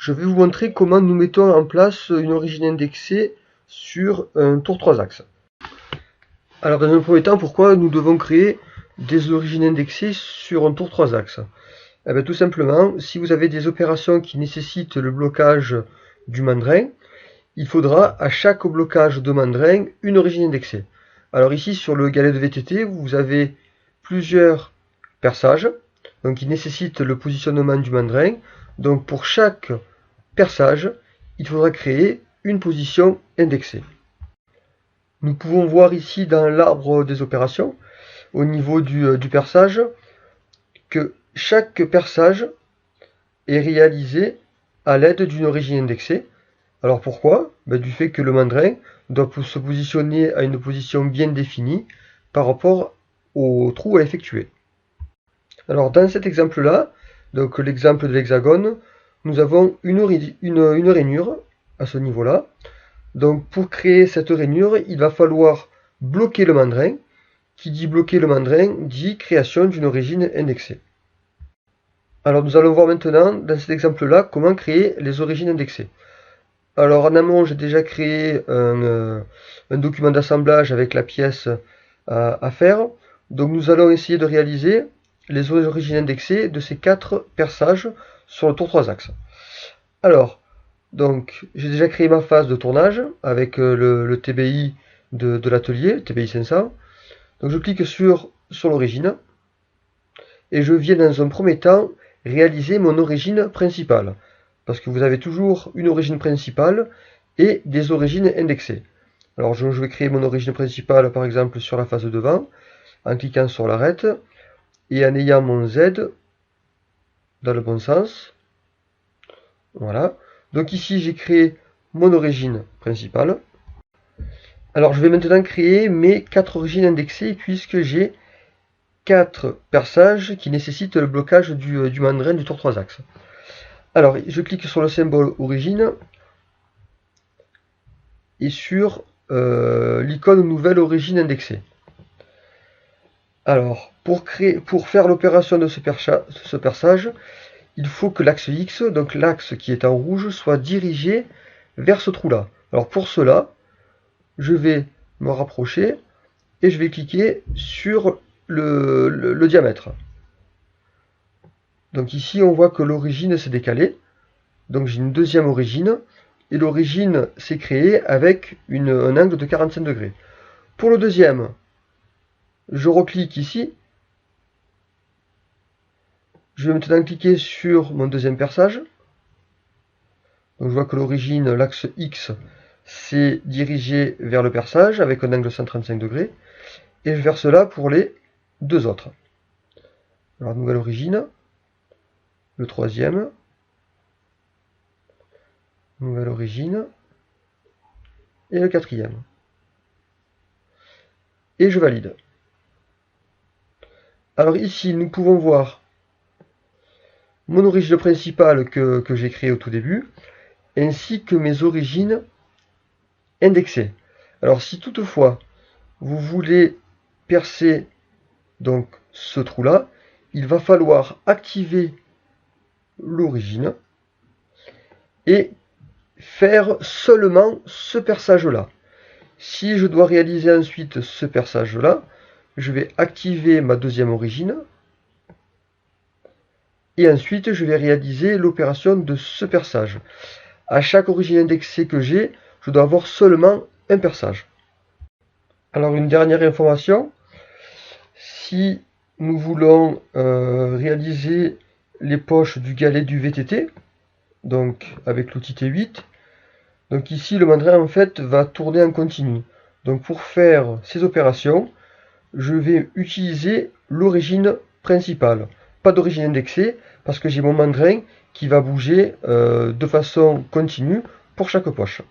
je vais vous montrer comment nous mettons en place une origine indexée sur un tour 3 axes. Alors dans un premier temps, pourquoi nous devons créer des origines indexées sur un tour 3 axes? Eh bien, tout simplement, si vous avez des opérations qui nécessitent le blocage du mandrin, il faudra à chaque blocage de mandrin une origine indexée. Alors ici sur le galet de VTT, vous avez plusieurs perçages, donc qui nécessitent le positionnement du mandrin. Donc pour chaque perçage, il faudra créer une position indexée. Nous pouvons voir ici dans l'arbre des opérations, au niveau du perçage, que chaque perçage est réalisé à l'aide d'une origine indexée. Alors pourquoi? Du fait que le mandrin doit se positionner à une position bien définie par rapport au trou à effectuer. Alors dans cet exemple-là, donc l'exemple de l'hexagone, nous avons une rainure à ce niveau-là. Donc pour créer cette rainure, il va falloir bloquer le mandrin. Qui dit bloquer le mandrin dit création d'une origine indexée. Alors nous allons voir maintenant, dans cet exemple-là, comment créer les origines indexées. Alors en amont, j'ai déjà créé un document d'assemblage avec la pièce à faire. Donc nous allons essayer de réaliser les origines indexées de ces 4 perçages sur le tour 3 axes. Alors, donc j'ai déjà créé ma phase de tournage avec le TBI de l'atelier, TBI 500. Donc je clique sur l'origine et je viens dans un premier temps réaliser mon origine principale. Parce que vous avez toujours une origine principale et des origines indexées. Alors je vais créer mon origine principale par exemple sur la face de devant, en cliquant sur l'arête et en ayant mon Z dans le bon sens. Voilà. Donc ici j'ai créé mon origine principale. Alors je vais maintenant créer mes 4 origines indexées puisque j'ai 4 perçages qui nécessitent le blocage du mandrin du tour 3 axes. Alors je clique sur le symbole origine et sur l'icône nouvelle origine indexée. Alors pour faire l'opération de ce perçage, il faut que l'axe X, donc l'axe qui est en rouge, soit dirigé vers ce trou-là. Alors pour cela, je vais me rapprocher et je vais cliquer sur le diamètre. Donc ici on voit que l'origine s'est décalée. Donc j'ai une deuxième origine. Et l'origine s'est créée avec un angle de 45 degrés. Pour le deuxième, je reclique ici. Je vais maintenant cliquer sur mon deuxième perçage. Donc je vois que l'origine, l'axe X, s'est dirigé vers le perçage avec un angle de 135 degrés. Et je vais faire cela pour les deux autres. Alors nouvelle origine. Le troisième. Nouvelle origine. Et le quatrième. Et je valide. Alors ici, nous pouvons voir mon origine principale que j'ai créée au tout début, ainsi que mes origines indexées. Alors si toutefois vous voulez percer donc ce trou-là, il va falloir activer l'origine et faire seulement ce perçage-là. Si je dois réaliser ensuite ce perçage-là, je vais activer ma deuxième origine et ensuite je vais réaliser l'opération de ce perçage. À chaque origine indexée que j'ai, je dois avoir seulement un perçage. Alors une dernière information, si nous voulons réaliser les poches du galet du VTT, donc avec l'outil T8, donc ici le mandrin en fait va tourner en continu. Donc pour faire ces opérations, je vais utiliser l'origine principale, pas d'origine indexée, parce que j'ai mon mandrin qui va bouger de façon continue pour chaque poche.